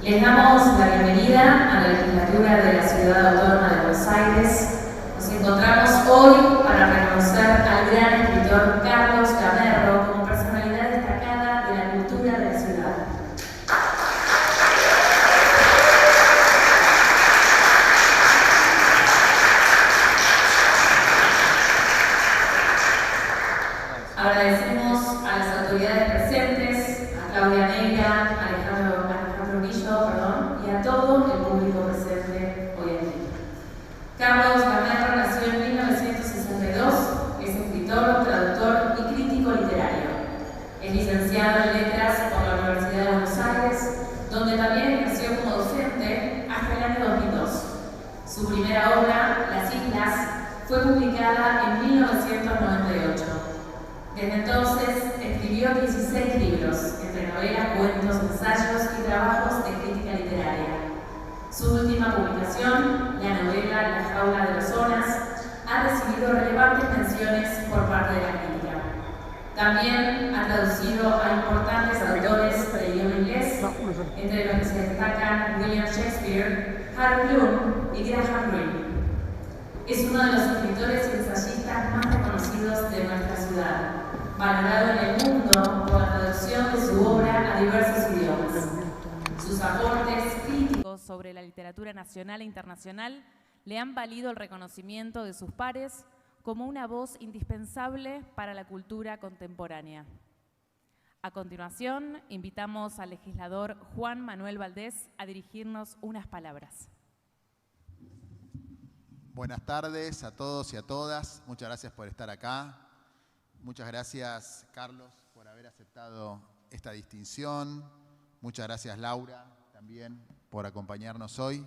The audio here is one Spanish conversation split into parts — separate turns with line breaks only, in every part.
Les damos la bienvenida a la legislatura de la Ciudad Autónoma de Buenos Aires. Nos encontramos hoy para reconocer al gran escritor Carlos Gamerro como personalidad destacada de la cultura de la ciudad. Agradecemos a las autoridades presentes, a Claudia Neira, Alejandro Grillo, y a todo el público presente hoy aquí. Carlos Gamerro nació en 1962, es escritor, traductor y crítico literario. Es licenciado en Letras por la Universidad de Buenos Aires, donde también ejerció como docente hasta el año 2002. Su primera obra, Las Islas, fue publicada en 1998. Desde entonces escribió 16 libros, entre novelas, cuentos, ensayos y trabajos de crítica literaria. Su última publicación, la novela La Jaula de los Zonas, ha recibido relevantes menciones por parte de la crítica. También ha traducido a importantes autores del idioma inglés, entre los que se destacan William Shakespeare, Harold Bloom y Graham Greene. Es uno de los escritores y ensayistas más reconocidos de nuestra ciudad, valorado en el mundo por la traducción de su obra a diversos idiomas. Sus aportes críticos
sobre la literatura nacional e internacional le han valido el reconocimiento de sus pares como una voz indispensable para la cultura contemporánea. A continuación, invitamos al legislador Juan Manuel Valdés a dirigirnos unas palabras.
Buenas tardes a todos y a todas. Muchas gracias por estar acá. Muchas gracias, Carlos, por haber aceptado esta distinción. Muchas gracias, Laura, también por acompañarnos hoy.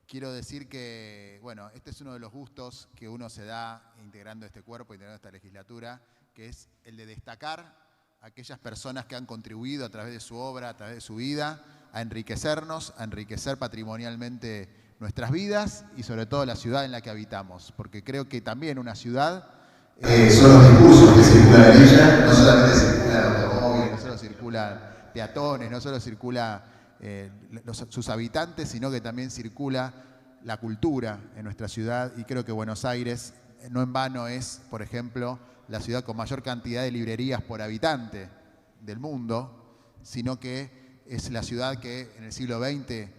Quiero decir que, bueno, este es uno de los gustos que uno se da integrando este cuerpo, integrando esta legislatura, que es el de destacar a aquellas personas que han contribuido a través de su obra, a través de su vida, a enriquecernos, a enriquecer patrimonialmente nuestras vidas y sobre todo la ciudad en la que habitamos, porque creo que también una ciudad son los discursos que circulan en ella, no solamente circulan automóviles, no solo circulan peatones, no solo circula sus habitantes, sino que también circula la cultura en nuestra ciudad, y creo que Buenos Aires no en vano es, por ejemplo, la ciudad con mayor cantidad de librerías por habitante del mundo, sino que es la ciudad que en el siglo XX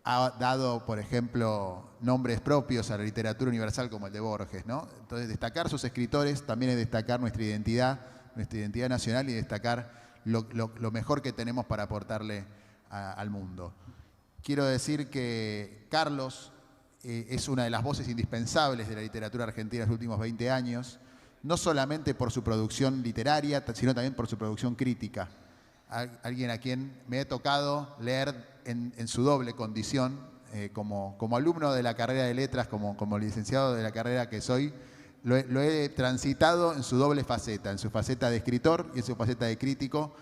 ha dado, por ejemplo, nombres propios a la literatura universal como el de Borges, ¿no? Entonces, destacar sus escritores también es destacar nuestra identidad nacional y destacar lo mejor que tenemos para aportarle al mundo. Quiero decir que Carlos es una de las voces indispensables de la literatura argentina en los últimos 20 años, no solamente por su producción literaria, sino también por su producción crítica. Alguien a quien me he tocado leer en su doble condición, como alumno de la carrera de letras, como licenciado de la carrera que soy, lo he transitado en su doble faceta, en su faceta de escritor y en su faceta de crítico.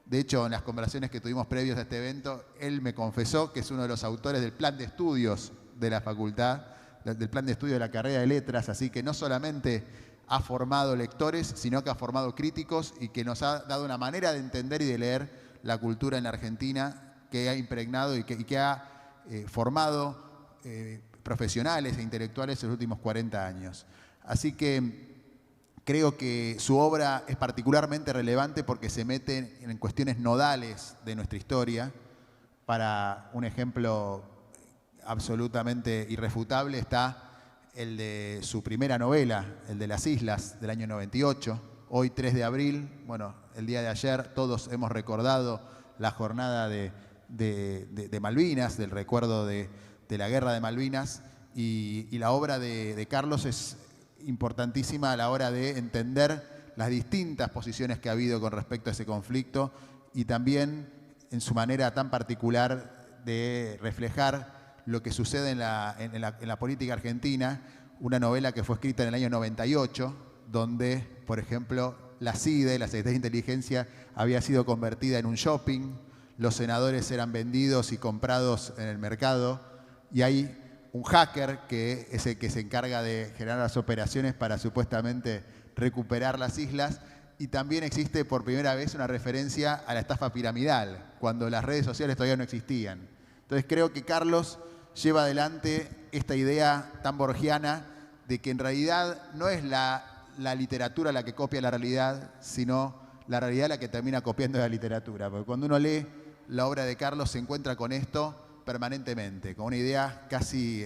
De hecho, en las conversaciones que tuvimos previos a este evento, él me confesó que es uno de los autores del plan de estudios de la facultad, del plan de estudio de la carrera de letras, así que no solamente ha formado lectores, sino que ha formado críticos y que nos ha dado una manera de entender y de leer la cultura en la Argentina que ha impregnado y que ha formado profesionales e intelectuales en los últimos 40 años. Así que creo que su obra es particularmente relevante porque se mete en cuestiones nodales de nuestra historia. Para un ejemplo absolutamente irrefutable está el de su primera novela, el de Las Islas, del año 98. Hoy, 3 de abril, bueno, el día de ayer, todos hemos recordado la jornada de Malvinas, del recuerdo de la guerra de Malvinas, y la obra de Carlos es importantísima a la hora de entender las distintas posiciones que ha habido con respecto a ese conflicto y también en su manera tan particular de reflejar lo que sucede en la política argentina, una novela que fue escrita en el año 98, donde, por ejemplo, la CIDE, la Secretaría de Inteligencia, había sido convertida en un shopping, los senadores eran vendidos y comprados en el mercado, y hay un hacker que es el que se encarga de generar las operaciones para supuestamente recuperar las islas, y también existe por primera vez una referencia a la estafa piramidal, cuando las redes sociales todavía no existían. Entonces creo que Carlos lleva adelante esta idea tan borgiana de que en realidad no es la literatura la que copia la realidad, sino la realidad la que termina copiando la literatura. Porque cuando uno lee la obra de Carlos se encuentra con esto permanentemente, con una idea casi,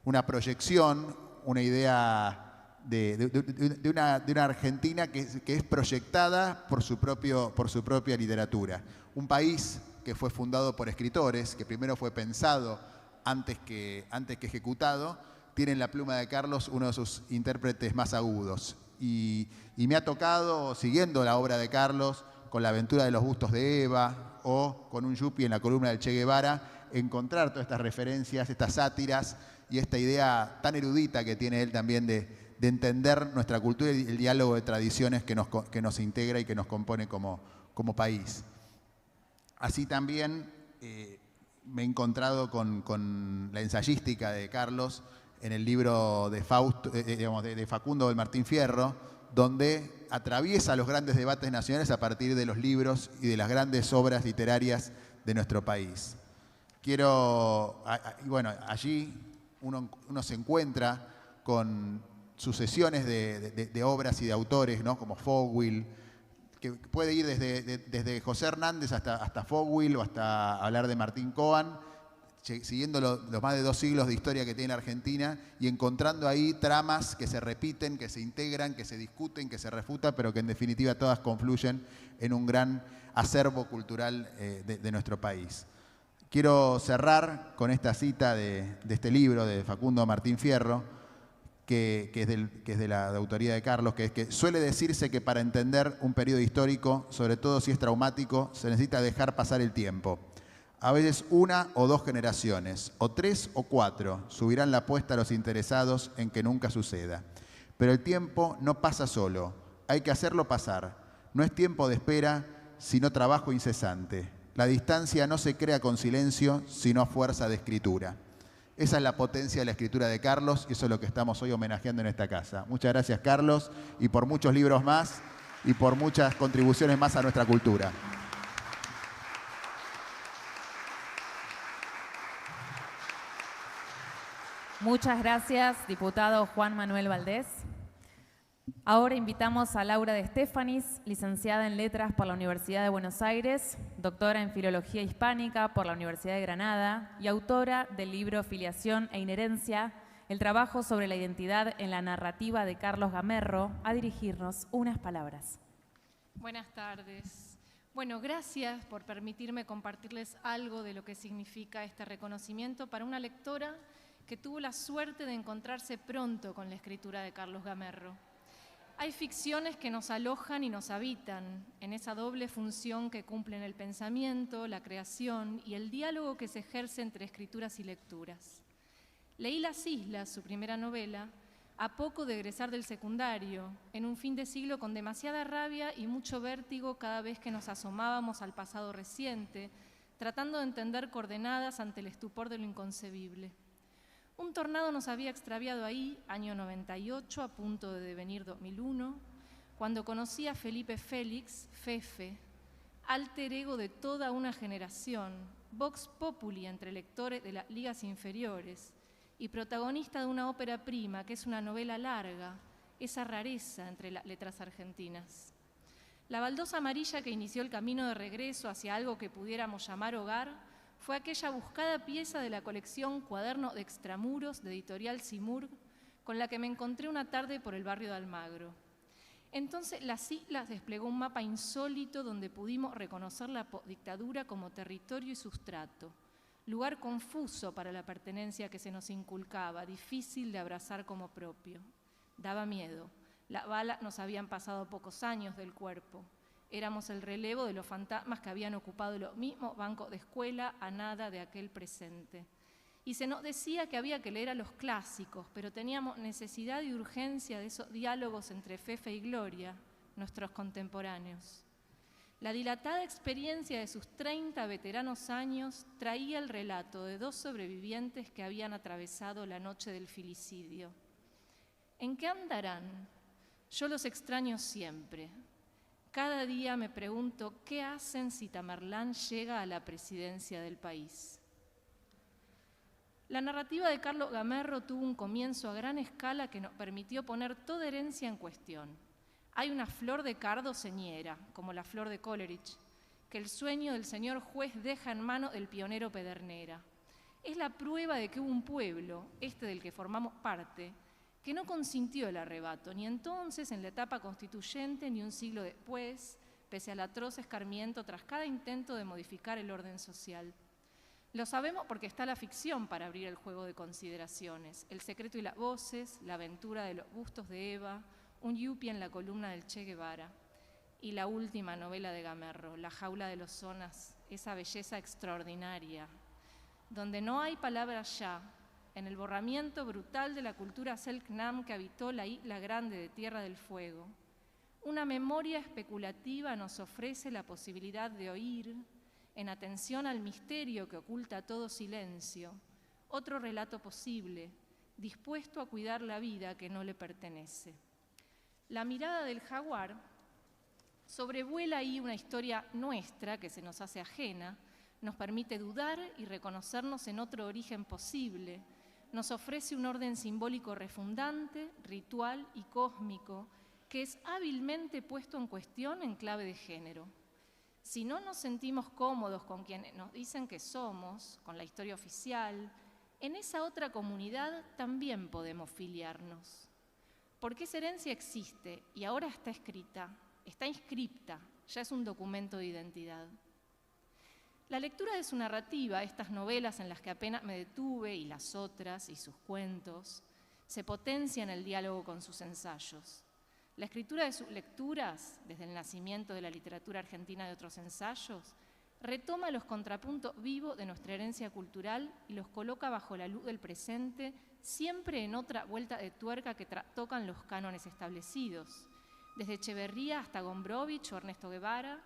una proyección, una idea de una Argentina que es proyectada por su propia literatura. Un país que fue fundado por escritores, que primero fue pensado antes que ejecutado, tiene en la pluma de Carlos uno de sus intérpretes más agudos. Y me ha tocado, siguiendo la obra de Carlos, con La aventura de los bustos de Eva o con un yuppie en la columna del Che Guevara, encontrar todas estas referencias, estas sátiras y esta idea tan erudita que tiene él también de entender nuestra cultura y el diálogo de tradiciones que nos integra y que nos compone como país. Así también me he encontrado con la ensayística de Carlos en el libro de Facundo del Martín Fierro, donde atraviesa los grandes debates nacionales a partir de los libros y de las grandes obras literarias de nuestro país. Bueno, allí uno se encuentra con sucesiones de obras y de autores, ¿no? Como Fogwill, que puede ir desde José Hernández hasta Fogwill o hasta hablar de Martín Coan, siguiendo los más de 2 siglos de historia que tiene Argentina y encontrando ahí tramas que se repiten, que se integran, que se discuten, que se refutan, pero que en definitiva todas confluyen en un gran acervo cultural de nuestro país. Quiero cerrar con esta cita de este libro de Facundo Martín Fierro, que es de la autoría de Carlos, que es que suele decirse que para entender un periodo histórico, sobre todo si es traumático, se necesita dejar pasar el tiempo. A veces 1 o 2 generaciones, o 3 o 4, subirán la apuesta a los interesados en que nunca suceda. Pero el tiempo no pasa solo, hay que hacerlo pasar. No es tiempo de espera, sino trabajo incesante. La distancia no se crea con silencio, sino a fuerza de escritura. Esa es la potencia de la escritura de Carlos y eso es lo que estamos hoy homenajeando en esta casa. Muchas gracias, Carlos, y por muchos libros más y por muchas contribuciones más a nuestra cultura.
Muchas gracias, diputado Juan Manuel Valdés. Ahora invitamos a Laura de Estefanis, licenciada en Letras por la Universidad de Buenos Aires, doctora en Filología Hispánica por la Universidad de Granada y autora del libro Filiación e Inherencia, el trabajo sobre la identidad en la narrativa de Carlos Gamerro, a dirigirnos unas palabras.
Buenas tardes. Bueno, gracias por permitirme compartirles algo de lo que significa este reconocimiento para una lectora que tuvo la suerte de encontrarse pronto con la escritura de Carlos Gamerro. Hay ficciones que nos alojan y nos habitan, en esa doble función que cumplen el pensamiento, la creación y el diálogo que se ejerce entre escrituras y lecturas. Leí Las Islas, su primera novela, a poco de egresar del secundario, en un fin de siglo con demasiada rabia y mucho vértigo cada vez que nos asomábamos al pasado reciente, tratando de entender coordenadas ante el estupor de lo inconcebible. Un tornado nos había extraviado ahí, año 98, a punto de devenir 2001, cuando conocí a Felipe Félix, Fefe, alter ego de toda una generación, vox populi entre lectores de las ligas inferiores y protagonista de una ópera prima que es una novela larga, esa rareza entre las letras argentinas. La baldosa amarilla que inició el camino de regreso hacia algo que pudiéramos llamar hogar fue aquella buscada pieza de la colección Cuaderno de Extramuros de Editorial Simurg con la que me encontré una tarde por el barrio de Almagro. Entonces Las Islas desplegó un mapa insólito donde pudimos reconocer la dictadura como territorio y sustrato, lugar confuso para la pertenencia que se nos inculcaba, difícil de abrazar como propio. Daba miedo, las balas nos habían pasado pocos años del cuerpo. Éramos el relevo de los fantasmas que habían ocupado los mismos bancos de escuela a nada de aquel presente. Y se nos decía que había que leer a los clásicos, pero teníamos necesidad y urgencia de esos diálogos entre Fefe y Gloria, nuestros contemporáneos. La dilatada experiencia de sus 30 veteranos años traía el relato de 2 sobrevivientes que habían atravesado la noche del filicidio. ¿En qué andarán? Yo los extraño siempre. Cada día me pregunto qué hacen si Tamerlán llega a la presidencia del país. La narrativa de Carlos Gamerro tuvo un comienzo a gran escala que nos permitió poner toda herencia en cuestión. Hay una flor de cardo señera, como la flor de Coleridge, que el sueño del señor juez deja en mano del pionero Pedernera. Es la prueba de que hubo un pueblo, este del que formamos parte, que no consintió el arrebato, ni entonces en la etapa constituyente, ni un siglo después, pese al atroz escarmiento tras cada intento de modificar el orden social. Lo sabemos porque está la ficción para abrir el juego de consideraciones, El secreto y las voces, La aventura de los bustos de Eva, un yuppie en la columna del Che Guevara, y la última novela de Gamerro, La jaula de los zonas, esa belleza extraordinaria, donde no hay palabra ya, en el borramiento brutal de la cultura Selknam que habitó la isla grande de Tierra del Fuego. Una memoria especulativa nos ofrece la posibilidad de oír, en atención al misterio que oculta todo silencio, otro relato posible, dispuesto a cuidar la vida que no le pertenece. La mirada del jaguar sobrevuela ahí una historia nuestra que se nos hace ajena, nos permite dudar y reconocernos en otro origen posible, nos ofrece un orden simbólico refundante, ritual y cósmico, que es hábilmente puesto en cuestión en clave de género. Si no nos sentimos cómodos con quienes nos dicen que somos, con la historia oficial, en esa otra comunidad también podemos filiarnos. Porque esa herencia existe y ahora está escrita, está inscripta, ya es un documento de identidad. La lectura de su narrativa, estas novelas en las que apenas me detuve, y las otras, y sus cuentos, se potencia en el diálogo con sus ensayos. La escritura de sus lecturas, desde el nacimiento de la literatura argentina de otros ensayos, retoma los contrapuntos vivos de nuestra herencia cultural y los coloca bajo la luz del presente, siempre en otra vuelta de tuerca que tocan los cánones establecidos, desde Echeverría hasta Gombrowicz o Ernesto Guevara,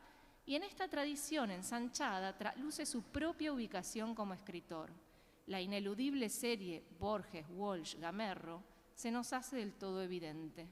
y en esta tradición ensanchada trasluce su propia ubicación como escritor. La ineludible serie Borges, Walsh, Gamerro se nos hace del todo evidente.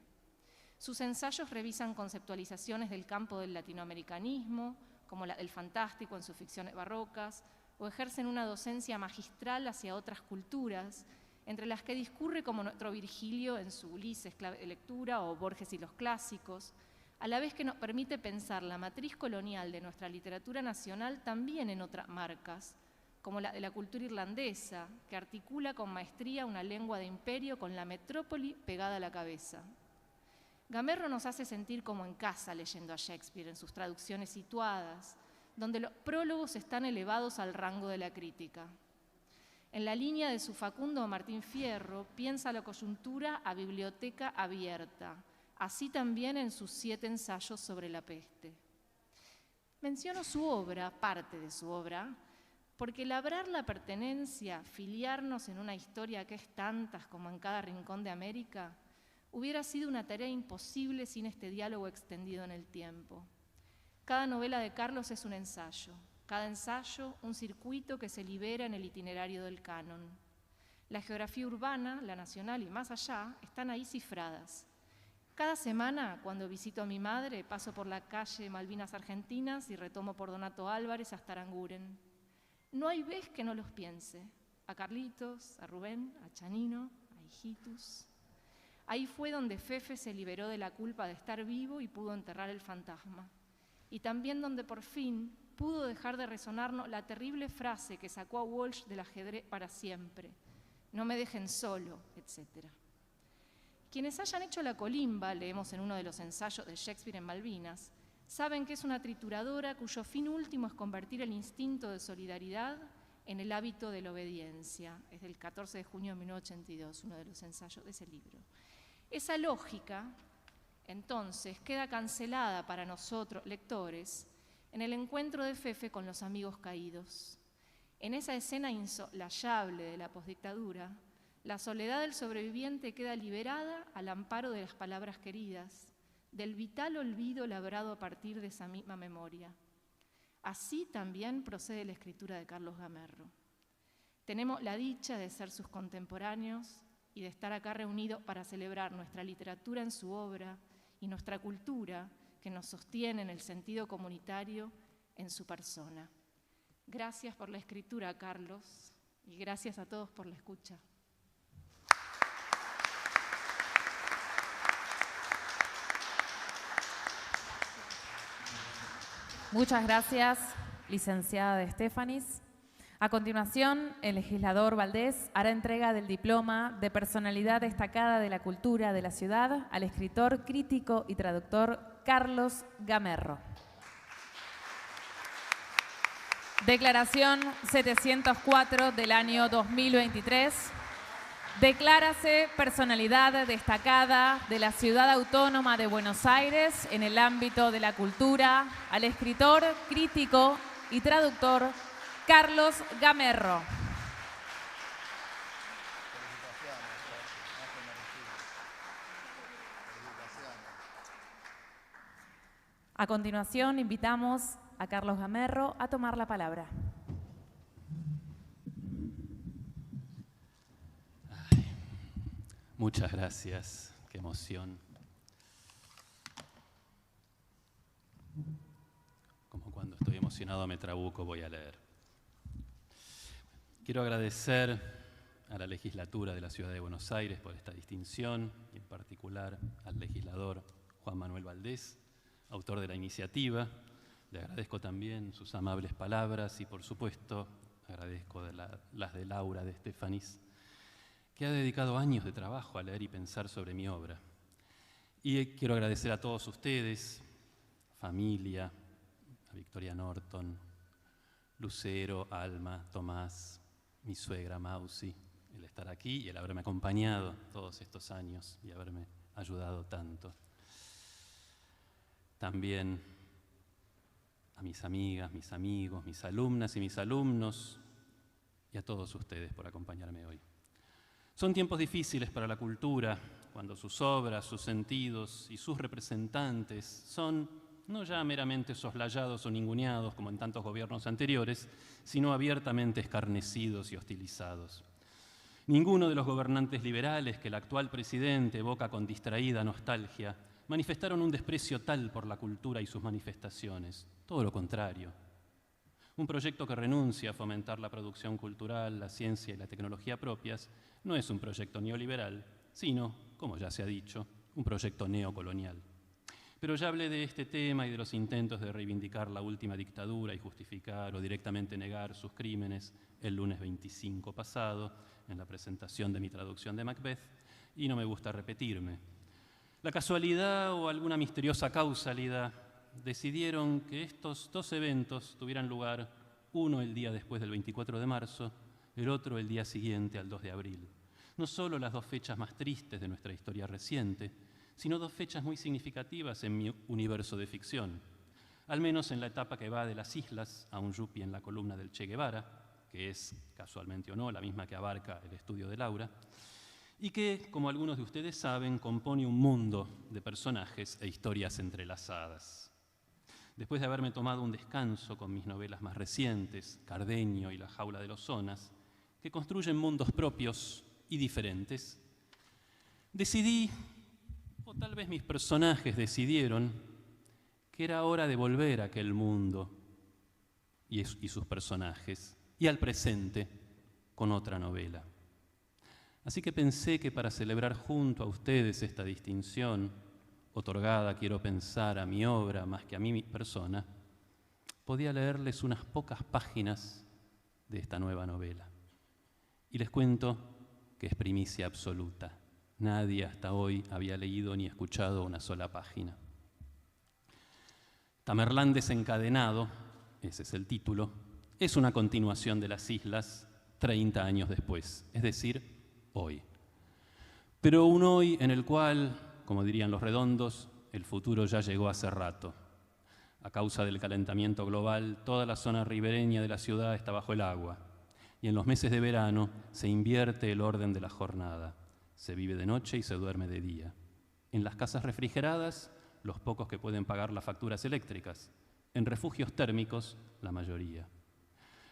Sus ensayos revisan conceptualizaciones del campo del latinoamericanismo, como la del fantástico en sus ficciones barrocas, o ejercen una docencia magistral hacia otras culturas, entre las que discurre como nuestro Virgilio en su Ulises, clave de lectura, o Borges y los clásicos, a la vez que nos permite pensar la matriz colonial de nuestra literatura nacional también en otras marcas, como la de la cultura irlandesa, que articula con maestría una lengua de imperio con la metrópoli pegada a la cabeza. Gamerro nos hace sentir como en casa leyendo a Shakespeare en sus traducciones situadas, donde los prólogos están elevados al rango de la crítica. En la línea de su Facundo Martín Fierro, piensa la coyuntura a biblioteca abierta, así también en sus 7 ensayos sobre la peste. Menciono su obra, parte de su obra, porque labrar la pertenencia, filiarnos en una historia que es tantas como en cada rincón de América, hubiera sido una tarea imposible sin este diálogo extendido en el tiempo. Cada novela de Carlos es un ensayo, cada ensayo un circuito que se libera en el itinerario del canon. La geografía urbana, la nacional y más allá están ahí cifradas. Cada semana, cuando visito a mi madre, paso por la calle Malvinas Argentinas y retomo por Donato Álvarez hasta Aranguren. No hay vez que no los piense, a Carlitos, a Rubén, a Chanino, a Hijitus. Ahí fue donde Fefe se liberó de la culpa de estar vivo y pudo enterrar el fantasma. Y también donde por fin pudo dejar de resonarnos la terrible frase que sacó a Walsh del ajedrez para siempre: no me dejen solo, etc. Quienes hayan hecho la colimba, leemos en uno de los ensayos de Shakespeare en Malvinas, saben que es una trituradora cuyo fin último es convertir el instinto de solidaridad en el hábito de la obediencia. Es del 14 de junio de 1982, uno de los ensayos de ese libro. Esa lógica, entonces, queda cancelada para nosotros, lectores, en el encuentro de Fefe con los amigos caídos. En esa escena insolayable de la posdictadura, la soledad del sobreviviente queda liberada al amparo de las palabras queridas, del vital olvido labrado a partir de esa misma memoria. Así también procede la escritura de Carlos Gamerro. Tenemos la dicha de ser sus contemporáneos y de estar acá reunidos para celebrar nuestra literatura en su obra y nuestra cultura que nos sostiene en el sentido comunitario en su persona. Gracias por la escritura, Carlos. Y gracias a todos por la escucha.
Muchas gracias, licenciada De Stephanis. A continuación, el legislador Valdés hará entrega del diploma de personalidad destacada de la cultura de la ciudad al escritor, crítico y traductor Carlos Gamerro. Declaración 704 del año 2023. Declárase personalidad destacada de la Ciudad Autónoma de Buenos Aires en el ámbito de la cultura al escritor, crítico y traductor Carlos Gamerro. A continuación, invitamos a Carlos Gamerro a tomar la palabra.
Muchas gracias, qué emoción. Como cuando estoy emocionado me trabuco, voy a leer. Quiero agradecer a la legislatura de la Ciudad de Buenos Aires por esta distinción y en particular al legislador Juan Manuel Valdés, autor de la iniciativa. Le agradezco también sus amables palabras y por supuesto agradezco las de Laura De Stephanis, que ha dedicado años de trabajo a leer y pensar sobre mi obra. Y quiero agradecer a todos ustedes, familia, a Victoria Norton, Lucero, Alma, Tomás, mi suegra Mausi, el estar aquí y el haberme acompañado todos estos años y haberme ayudado tanto. También a mis amigas, mis amigos, mis alumnas y mis alumnos y a todos ustedes por acompañarme hoy. Son tiempos difíciles para la cultura, cuando sus obras, sus sentidos y sus representantes son no ya meramente soslayados o ninguneados como en tantos gobiernos anteriores, sino abiertamente escarnecidos y hostilizados. Ninguno de los gobernantes liberales que el actual presidente evoca con distraída nostalgia manifestaron un desprecio tal por la cultura y sus manifestaciones. Todo lo contrario. Un proyecto que renuncia a fomentar la producción cultural, la ciencia y la tecnología propias no es un proyecto neoliberal, sino, como ya se ha dicho, un proyecto neocolonial. Pero ya hablé de este tema y de los intentos de reivindicar la última dictadura y justificar o directamente negar sus crímenes el lunes 25 pasado, en la presentación de mi traducción de Macbeth, y no me gusta repetirme. La casualidad o alguna misteriosa causalidad decidieron que estos dos eventos tuvieran lugar, uno el día después del 24 de marzo, el otro el día siguiente al 2 de abril. No solo las dos fechas más tristes de nuestra historia reciente, sino dos fechas muy significativas en mi universo de ficción, al menos en la etapa que va de las islas a un yuppie en la columna del Che Guevara, que es, casualmente o no, la misma que abarca el estudio de Laura, y que, como algunos de ustedes saben, compone un mundo de personajes e historias entrelazadas. Después de haberme tomado un descanso con mis novelas más recientes, Cardenio y La jaula de los Zonas, que construyen mundos propios y diferentes, decidí, o tal vez mis personajes decidieron, que era hora de volver a aquel mundo y sus personajes, y al presente con otra novela. Así que pensé que para celebrar junto a ustedes esta distinción, otorgada, quiero pensar, a mi obra más que a mi persona, podía leerles unas pocas páginas de esta nueva novela. Y les cuento que es primicia absoluta. Nadie hasta hoy había leído ni escuchado una sola página. Tamerlán desencadenado, ese es el título, es una continuación de Las Islas 30 años después, es decir, hoy. Pero un hoy en el cual, como dirían los redondos, el futuro ya llegó hace rato. A causa del calentamiento global, toda la zona ribereña de la ciudad está bajo el agua. Y en los meses de verano se invierte el orden de la jornada. Se vive de noche y se duerme de día. En las casas refrigeradas, los pocos que pueden pagar las facturas eléctricas. En refugios térmicos, la mayoría.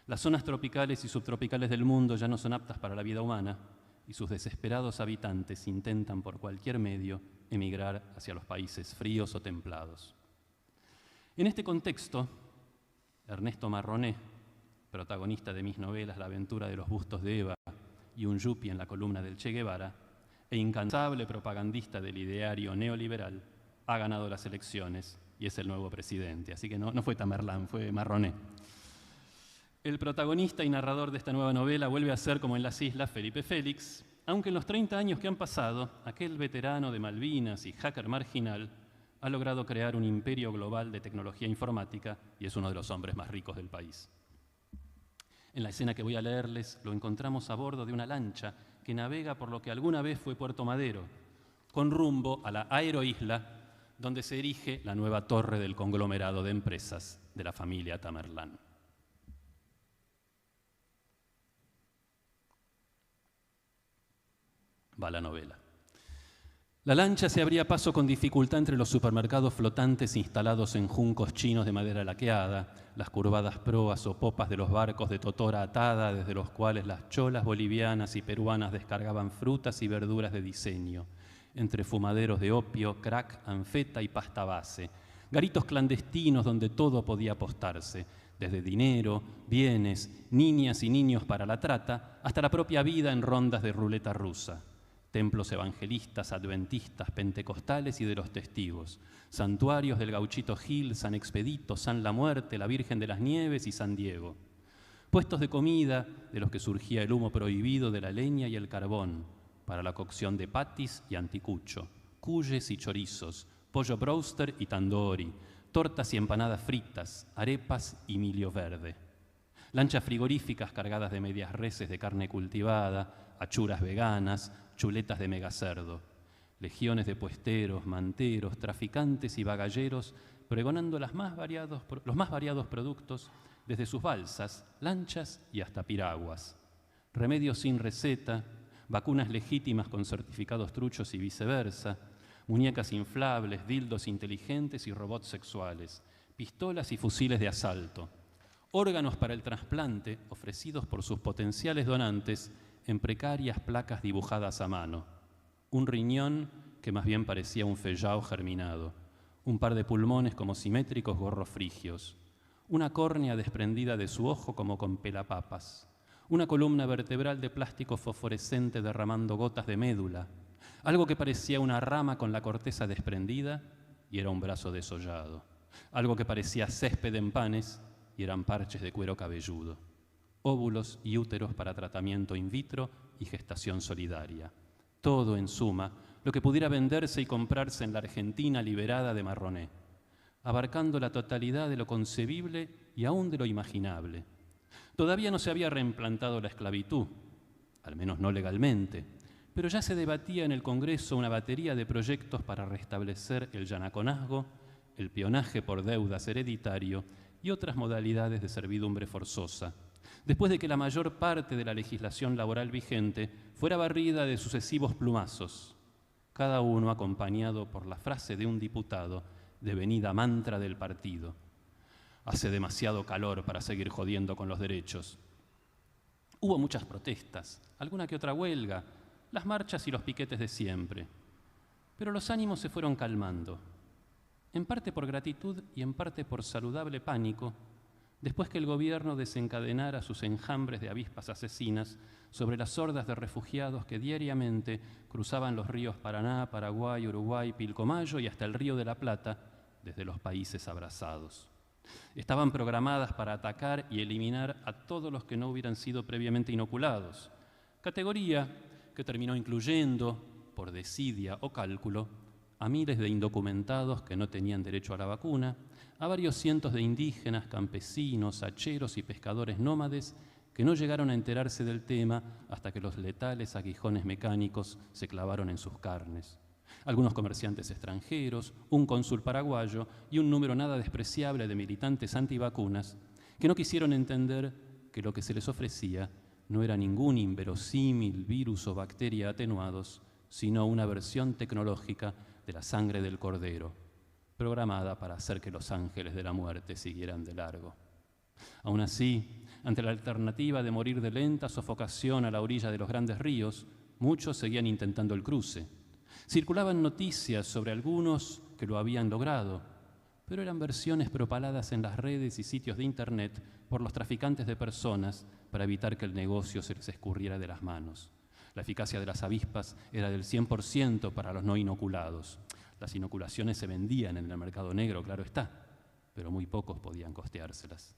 Las zonas tropicales y subtropicales del mundo ya no son aptas para la vida humana y sus desesperados habitantes intentan por cualquier medio emigrar hacia los países fríos o templados. En este contexto, Ernesto Marroné, protagonista de mis novelas La aventura de los bustos de Eva y un yuppie en la columna del Che Guevara, e incansable propagandista del ideario neoliberal, ha ganado las elecciones y es el nuevo presidente. Así que no fue Tamerlán, fue Marroné. El protagonista y narrador de esta nueva novela vuelve a ser, como en Las Islas, Felipe Félix, aunque en los 30 años que han pasado, aquel veterano de Malvinas y hacker marginal ha logrado crear un imperio global de tecnología informática y es uno de los hombres más ricos del país. En la escena que voy a leerles lo encontramos a bordo de una lancha que navega por lo que alguna vez fue Puerto Madero, con rumbo a la aeroisla donde se erige la nueva torre del conglomerado de empresas de la familia Tamerlán. Va la novela. La lancha se abría paso con dificultad entre los supermercados flotantes instalados en juncos chinos de madera laqueada, las curvadas proas o popas de los barcos de totora atada, desde los cuales las cholas bolivianas y peruanas descargaban frutas y verduras de diseño, entre fumaderos de opio, crack, anfeta y pasta base, garitos clandestinos donde todo podía apostarse, desde dinero, bienes, niñas y niños para la trata, hasta la propia vida en rondas de ruleta rusa. Templos evangelistas, adventistas, pentecostales y de los testigos, santuarios del Gauchito Gil, San Expedito, San La Muerte, la Virgen de las Nieves y San Diego. Puestos de comida de los que surgía el humo prohibido de la leña y el carbón, para la cocción de patis y anticucho, cuyes y chorizos, pollo broster y tandoori, tortas y empanadas fritas, arepas y milio verde. Lanchas frigoríficas cargadas de medias reses de carne cultivada, achuras veganas, chuletas de megacerdo, legiones de puesteros, manteros, traficantes y bagalleros pregonando los más variados productos desde sus balsas, lanchas y hasta piraguas. Remedios sin receta, vacunas legítimas con certificados truchos y viceversa, muñecas inflables, dildos inteligentes y robots sexuales, pistolas y fusiles de asalto, órganos para el trasplante ofrecidos por sus potenciales donantes en precarias placas dibujadas a mano, un riñón que más bien parecía un fellao germinado, un par de pulmones como simétricos gorros frigios, una córnea desprendida de su ojo como con pelapapas, una columna vertebral de plástico fosforescente derramando gotas de médula, algo que parecía una rama con la corteza desprendida y era un brazo desollado, algo que parecía césped en panes y eran parches de cuero cabelludo, óvulos y úteros para tratamiento in vitro y gestación solidaria. Todo, en suma, lo que pudiera venderse y comprarse en la Argentina liberada de Marroné, abarcando la totalidad de lo concebible y aún de lo imaginable. Todavía no se había reimplantado la esclavitud, al menos no legalmente, pero ya se debatía en el Congreso una batería de proyectos para restablecer el yanaconazgo, el peonaje por deudas hereditario y otras modalidades de servidumbre forzosa, después de que la mayor parte de la legislación laboral vigente fuera barrida de sucesivos plumazos, cada uno acompañado por la frase de un diputado devenida mantra del partido: hace demasiado calor para seguir jodiendo con los derechos. Hubo muchas protestas, alguna que otra huelga, las marchas y los piquetes de siempre, pero los ánimos se fueron calmando, en parte por gratitud y en parte por saludable pánico, después que el gobierno desencadenara sus enjambres de avispas asesinas sobre las hordas de refugiados que diariamente cruzaban los ríos Paraná, Paraguay, Uruguay, Pilcomayo y hasta el Río de la Plata desde los países abrazados. Estaban programadas para atacar y eliminar a todos los que no hubieran sido previamente inoculados, categoría que terminó incluyendo, por desidia o cálculo, a miles de indocumentados que no tenían derecho a la vacuna, a varios cientos de indígenas, campesinos, hacheros y pescadores nómades que no llegaron a enterarse del tema hasta que los letales aguijones mecánicos se clavaron en sus carnes. Algunos comerciantes extranjeros, un cónsul paraguayo y un número nada despreciable de militantes antivacunas que no quisieron entender que lo que se les ofrecía no era ningún inverosímil virus o bacteria atenuados, sino una versión tecnológica de la sangre del cordero, programada para hacer que los ángeles de la muerte siguieran de largo. Aún así, ante la alternativa de morir de lenta sofocación a la orilla de los grandes ríos, muchos seguían intentando el cruce. Circulaban noticias sobre algunos que lo habían logrado, pero eran versiones propaladas en las redes y sitios de internet por los traficantes de personas para evitar que el negocio se les escurriera de las manos. La eficacia de las avispas era del 100% para los no inoculados. Las inoculaciones se vendían en el mercado negro, claro está, pero muy pocos podían costeárselas.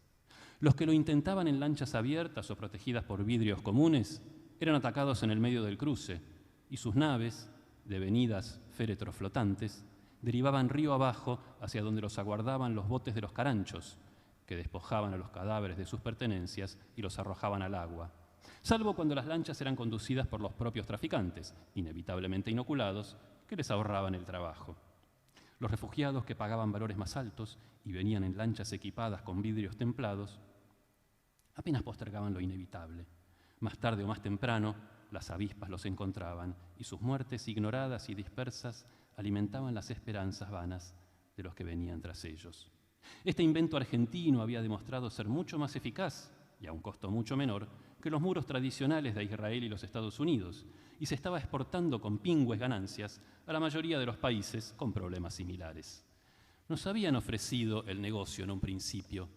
Los que lo intentaban en lanchas abiertas o protegidas por vidrios comunes eran atacados en el medio del cruce y sus naves, devenidas féretros flotantes, derivaban río abajo hacia donde los aguardaban los botes de los caranchos, que despojaban a los cadáveres de sus pertenencias y los arrojaban al agua, salvo cuando las lanchas eran conducidas por los propios traficantes, inevitablemente inoculados, que les ahorraban el trabajo. Los refugiados que pagaban valores más altos y venían en lanchas equipadas con vidrios templados, apenas postergaban lo inevitable. Más tarde o más temprano, las avispas los encontraban y sus muertes ignoradas y dispersas alimentaban las esperanzas vanas de los que venían tras ellos. Este invento argentino había demostrado ser mucho más eficaz, y a un costo mucho menor, que los muros tradicionales de Israel y los Estados Unidos, y se estaba exportando con pingües ganancias a la mayoría de los países con problemas similares. Nos habían ofrecido el negocio en un principio,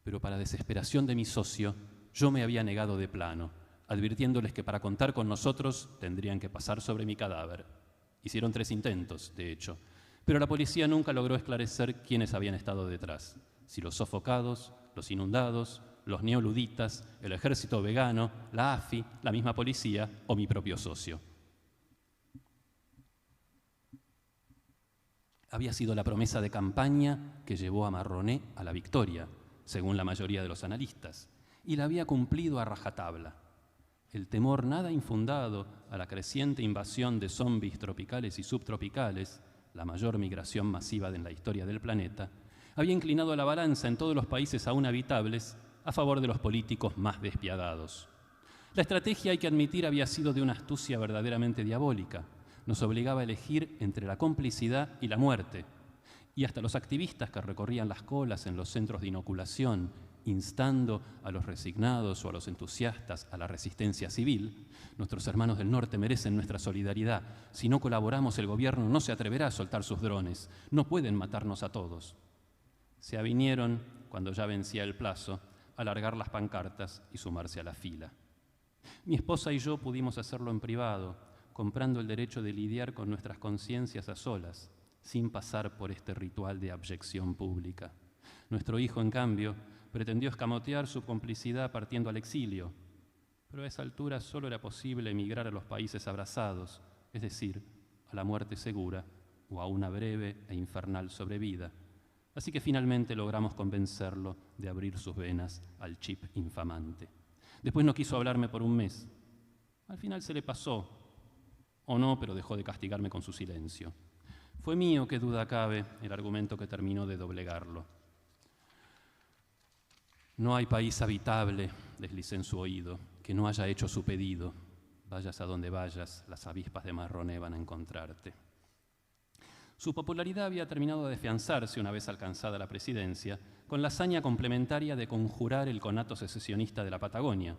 pero para desesperación de mi socio, yo me había negado de plano, advirtiéndoles que para contar con nosotros tendrían que pasar sobre mi cadáver. Hicieron 3 intentos, de hecho, pero la policía nunca logró esclarecer quiénes habían estado detrás, si los sofocados, los inundados, los neoluditas, el ejército vegano, la AFI, la misma policía o mi propio socio. Había sido la promesa de campaña que llevó a Marroné a la victoria, según la mayoría de los analistas, y la había cumplido a rajatabla. El temor nada infundado a la creciente invasión de zombis tropicales y subtropicales, la mayor migración masiva en la historia del planeta, había inclinado la balanza en todos los países aún habitables a favor de los políticos más despiadados. La estrategia, hay que admitir, había sido de una astucia verdaderamente diabólica. Nos obligaba a elegir entre la complicidad y la muerte. Y hasta los activistas que recorrían las colas en los centros de inoculación, instando a los resignados o a los entusiastas a la resistencia civil, nuestros hermanos del norte merecen nuestra solidaridad. Si no colaboramos, el gobierno no se atreverá a soltar sus drones. No pueden matarnos a todos. Se avinieron, cuando ya vencía el plazo, a largar las pancartas y sumarse a la fila. Mi esposa y yo pudimos hacerlo en privado, comprando el derecho de lidiar con nuestras conciencias a solas, sin pasar por este ritual de abyección pública. Nuestro hijo, en cambio, pretendió escamotear su complicidad partiendo al exilio, pero a esa altura solo era posible emigrar a los países abrazados, es decir, a la muerte segura o a una breve e infernal sobrevida. Así que finalmente logramos convencerlo de abrir sus venas al chip infamante. Después no quiso hablarme por un mes. Al final se le pasó, o no, pero dejó de castigarme con su silencio. Fue mío, qué duda cabe, el argumento que terminó de doblegarlo. No hay país habitable, deslicé en su oído, que no haya hecho su pedido. Vayas a donde vayas, las avispas de Marroné van a encontrarte. Su popularidad había terminado de afianzarse una vez alcanzada la presidencia, con la hazaña complementaria de conjurar el conato secesionista de la Patagonia.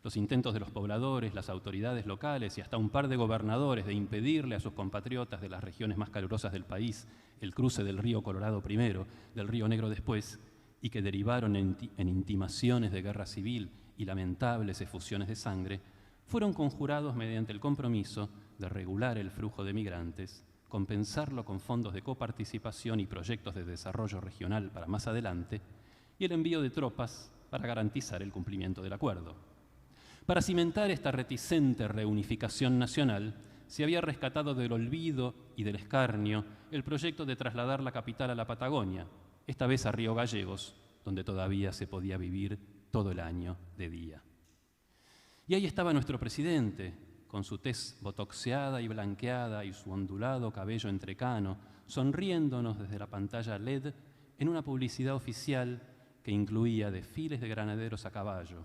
Los intentos de los pobladores, las autoridades locales y hasta un par de gobernadores de impedirle a sus compatriotas de las regiones más calurosas del país el cruce del río Colorado primero, del río Negro después, y que derivaron en intimaciones de guerra civil y lamentables efusiones de sangre, fueron conjurados mediante el compromiso de regular el flujo de migrantes, compensarlo con fondos de coparticipación y proyectos de desarrollo regional para más adelante, y el envío de tropas para garantizar el cumplimiento del acuerdo. Para cimentar esta reticente reunificación nacional, se había rescatado del olvido y del escarnio el proyecto de trasladar la capital a la Patagonia, esta vez a Río Gallegos, donde todavía se podía vivir todo el año de día. Y ahí estaba nuestro presidente, con su tez botoxeada y blanqueada y su ondulado cabello entrecano, sonriéndonos desde la pantalla LED en una publicidad oficial que incluía desfiles de granaderos a caballo,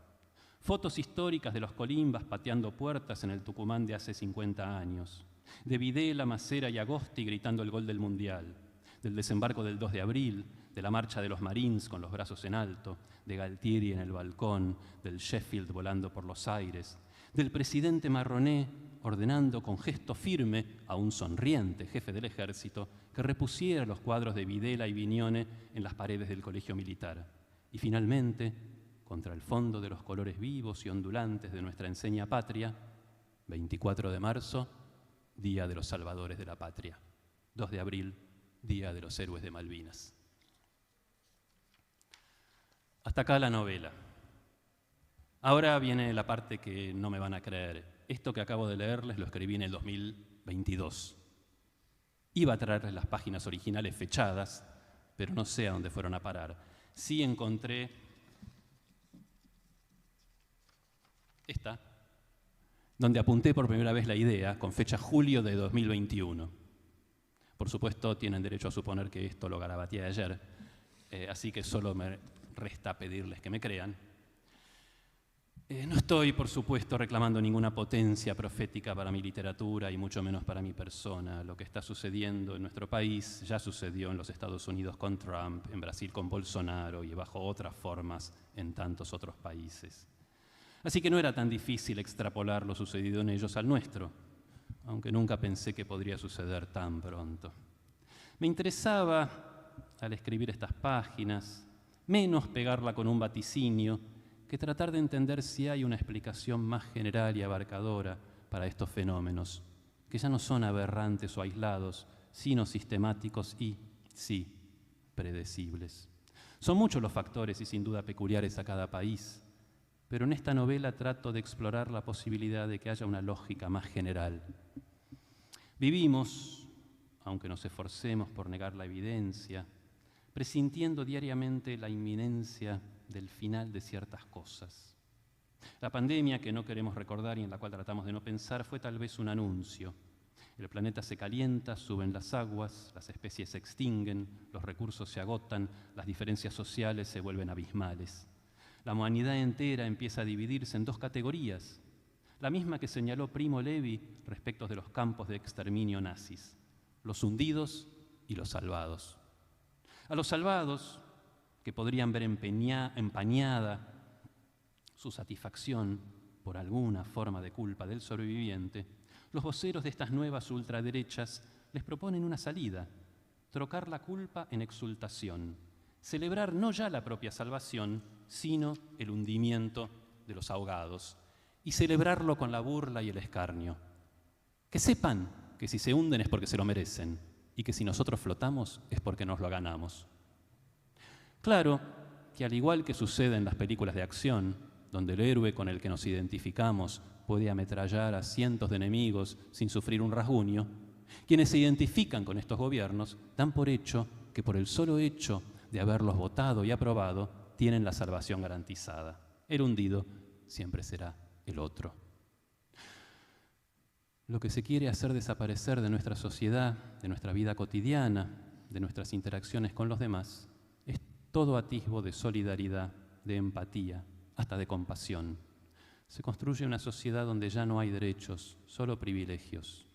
fotos históricas de los colimbas pateando puertas en el Tucumán de hace 50 años, de Videla, Macera y Agosti gritando el gol del Mundial, del desembarco del 2 de abril, de la marcha de los Marines con los brazos en alto, de Galtieri en el balcón, del Sheffield volando por los aires, del presidente Marroné ordenando con gesto firme a un sonriente jefe del ejército que repusiera los cuadros de Videla y Vignone en las paredes del colegio militar. Y finalmente, contra el fondo de los colores vivos y ondulantes de nuestra enseña patria, 24 de marzo, Día de los Salvadores de la Patria. 2 de abril, Día de los Héroes de Malvinas. Hasta acá la novela. Ahora viene la parte que no me van a creer. Esto que acabo de leerles lo escribí en el 2022. Iba a traerles las páginas originales fechadas, pero no sé a dónde fueron a parar. Sí encontré esta, donde apunté por primera vez la idea, con fecha julio de 2021. Por supuesto, tienen derecho a suponer que esto lo garabateé ayer, así que solo me resta pedirles que me crean. No estoy, por supuesto, reclamando ninguna potencia profética para mi literatura y mucho menos para mi persona. Lo que está sucediendo en nuestro país ya sucedió en los Estados Unidos con Trump, en Brasil con Bolsonaro y bajo otras formas en tantos otros países. Así que no era tan difícil extrapolar lo sucedido en ellos al nuestro, aunque nunca pensé que podría suceder tan pronto. Me interesaba, al escribir estas páginas, menos pegarla con un vaticinio que tratar de entender si hay una explicación más general y abarcadora para estos fenómenos, que ya no son aberrantes o aislados, sino sistemáticos y, sí, predecibles. Son muchos los factores y sin duda peculiares a cada país, pero en esta novela trato de explorar la posibilidad de que haya una lógica más general. Vivimos, aunque nos esforcemos por negar la evidencia, presintiendo diariamente la inminencia del final de ciertas cosas. La pandemia que no queremos recordar y en la cual tratamos de no pensar fue tal vez un anuncio. El planeta se calienta, suben las aguas, las especies se extinguen, los recursos se agotan, las diferencias sociales se vuelven abismales. La humanidad entera empieza a dividirse en dos categorías, la misma que señaló Primo Levi respecto de los campos de exterminio nazis, los hundidos y los salvados. A los salvados, que podrían ver empañada su satisfacción por alguna forma de culpa del sobreviviente, los voceros de estas nuevas ultraderechas les proponen una salida, trocar la culpa en exultación, celebrar no ya la propia salvación, sino el hundimiento de los ahogados, y celebrarlo con la burla y el escarnio. Que sepan que si se hunden es porque se lo merecen, y que si nosotros flotamos es porque nos lo ganamos. Claro que al igual que sucede en las películas de acción, donde el héroe con el que nos identificamos puede ametrallar a cientos de enemigos sin sufrir un rasguño, quienes se identifican con estos gobiernos dan por hecho que por el solo hecho de haberlos votado y aprobado tienen la salvación garantizada. El hundido siempre será el otro. Lo que se quiere hacer desaparecer de nuestra sociedad, de nuestra vida cotidiana, de nuestras interacciones con los demás, es todo atisbo de solidaridad, de empatía, hasta de compasión. Se construye una sociedad donde ya no hay derechos, solo privilegios.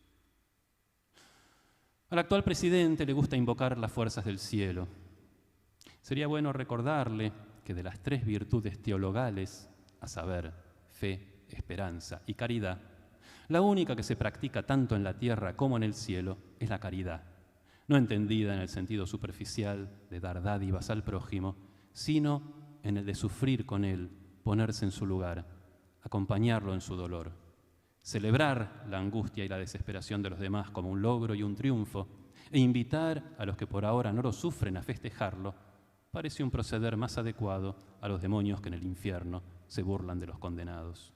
Al actual presidente le gusta invocar las fuerzas del cielo. Sería bueno recordarle que de las tres virtudes teologales, a saber, fe, esperanza y caridad, la única que se practica tanto en la tierra como en el cielo es la caridad, no entendida en el sentido superficial de dar dádivas al prójimo, sino en el de sufrir con él, ponerse en su lugar, acompañarlo en su dolor, celebrar la angustia y la desesperación de los demás como un logro y un triunfo, e invitar a los que por ahora no lo sufren a festejarlo, parece un proceder más adecuado a los demonios que en el infierno se burlan de los condenados.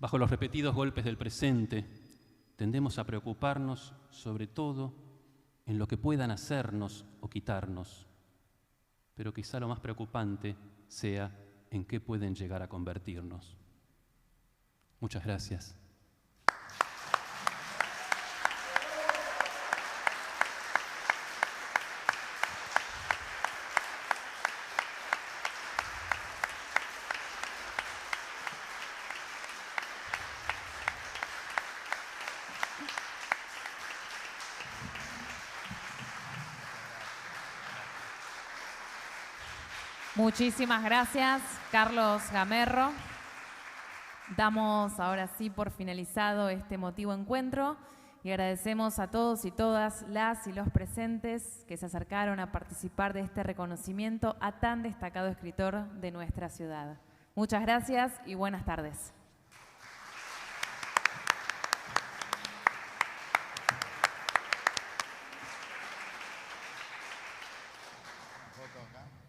Bajo los repetidos golpes del presente, tendemos a preocuparnos sobre todo en lo que puedan hacernos o quitarnos, pero quizá lo más preocupante sea en qué pueden llegar a convertirnos. Muchas gracias.
Muchísimas gracias, Carlos Gamerro. Damos ahora sí por finalizado este emotivo encuentro y agradecemos a todos y todas las y los presentes que se acercaron a participar de este reconocimiento a tan destacado escritor de nuestra ciudad. Muchas gracias y buenas tardes.
Foto acá.